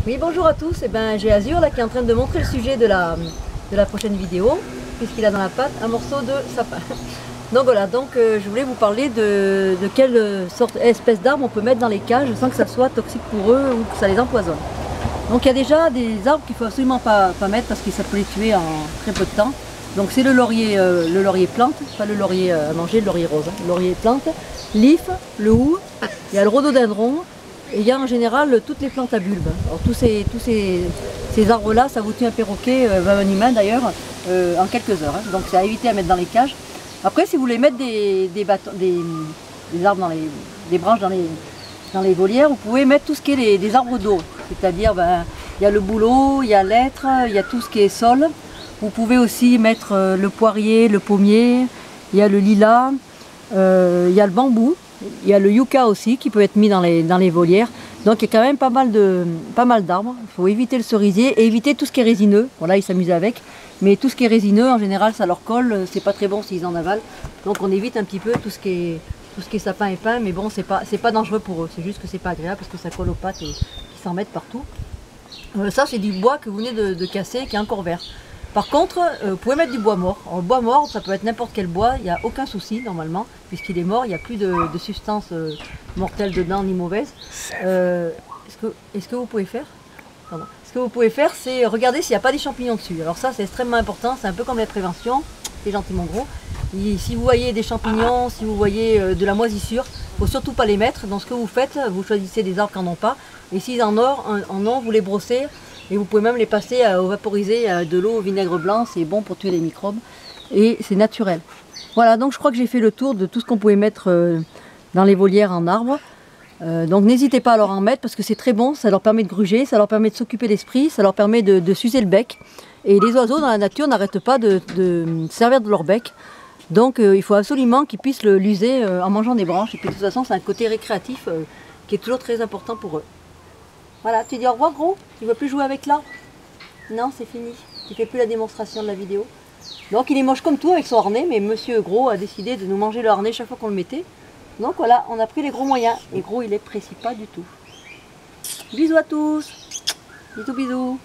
Oui, bonjour à tous. J'ai Azur là, qui est en train de montrer le sujet de la prochaine vidéo, puisqu'il a dans la pâte un morceau de sapin. Donc voilà, je voulais vous parler de quelle espèce d'arbres on peut mettre dans les cages sans que ça soit toxique pour eux ou que ça les empoisonne. Donc il y a déjà des arbres qu'il ne faut absolument pas mettre parce que ça peut les tuer en très peu de temps. Donc c'est le laurier plante, pas le laurier à manger, le laurier rose. Hein. Le laurier plante, l'if, le houx, il y a le rhododendron. Et il y a en général toutes les plantes à bulbes. Alors tous ces arbres-là, ça vous tue un perroquet, un humain d'ailleurs, en quelques heures. Hein. Donc c'est à éviter à mettre dans les cages. Après, si vous voulez mettre des arbres des branches dans les volières, vous pouvez mettre tout ce qui est des arbres d'eau. C'est-à-dire, il y a le bouleau, il y a l'hêtre, il y a tout ce qui est sol. Vous pouvez aussi mettre le poirier, le pommier, il y a le lilas, il y a le bambou. Il y a le yucca aussi qui peut être mis dans les volières. Donc il y a quand même pas mal d'arbres. Il faut éviter le cerisier et éviter tout ce qui est résineux. Voilà, ils s'amusent avec. Mais tout ce qui est résineux, en général, ça leur colle. C'est pas très bon s'ils en avalent. Donc on évite un petit peu tout ce qui est sapin et pin. Mais bon, c'est pas dangereux pour eux. C'est juste que c'est pas agréable parce que ça colle aux pattes et qu'ils s'en mettent partout. Ça, c'est du bois que vous venez de casser qui est encore vert. Par contre, vous pouvez mettre du bois mort. Alors, le bois mort, ça peut être n'importe quel bois, il n'y a aucun souci normalement, puisqu'il est mort, il n'y a plus de substances mortelles dedans ni mauvaises. Est-ce que vous pouvez faire Ce que vous pouvez faire, c'est regarder s'il n'y a pas des champignons dessus. Alors ça, c'est extrêmement important, c'est un peu comme la prévention, c'est gentiment gros. Et si vous voyez des champignons, si vous voyez de la moisissure, il ne faut surtout pas les mettre. Donc ce que vous faites, vous choisissez des arbres qui n'en ont pas, et s'ils en ont, vous les brossez. Et vous pouvez même les passer au vaporisé de l'eau au vinaigre blanc, c'est bon pour tuer les microbes et c'est naturel. Voilà, donc je crois que j'ai fait le tour de tout ce qu'on pouvait mettre dans les volières en arbre. Donc n'hésitez pas à leur en mettre parce que c'est très bon, ça leur permet de gruger, ça leur permet de s'occuper d'esprit, ça leur permet de s'user le bec. Et les oiseaux dans la nature n'arrêtent pas de servir de leur bec. Donc il faut absolument qu'ils puissent l'user en mangeant des branches. Et puis de toute façon c'est un côté récréatif qui est toujours très important pour eux. Voilà, tu dis au revoir gros, tu ne veux plus jouer avec là? Non, c'est fini, tu ne fais plus la démonstration de la vidéo. Donc il est moche comme tout avec son harnais, mais monsieur Gros a décidé de nous manger le harnais chaque fois qu'on le mettait. Donc voilà, on a pris les gros moyens, et Gros il est précis pas du tout. Bisous à tous, bisous bisous.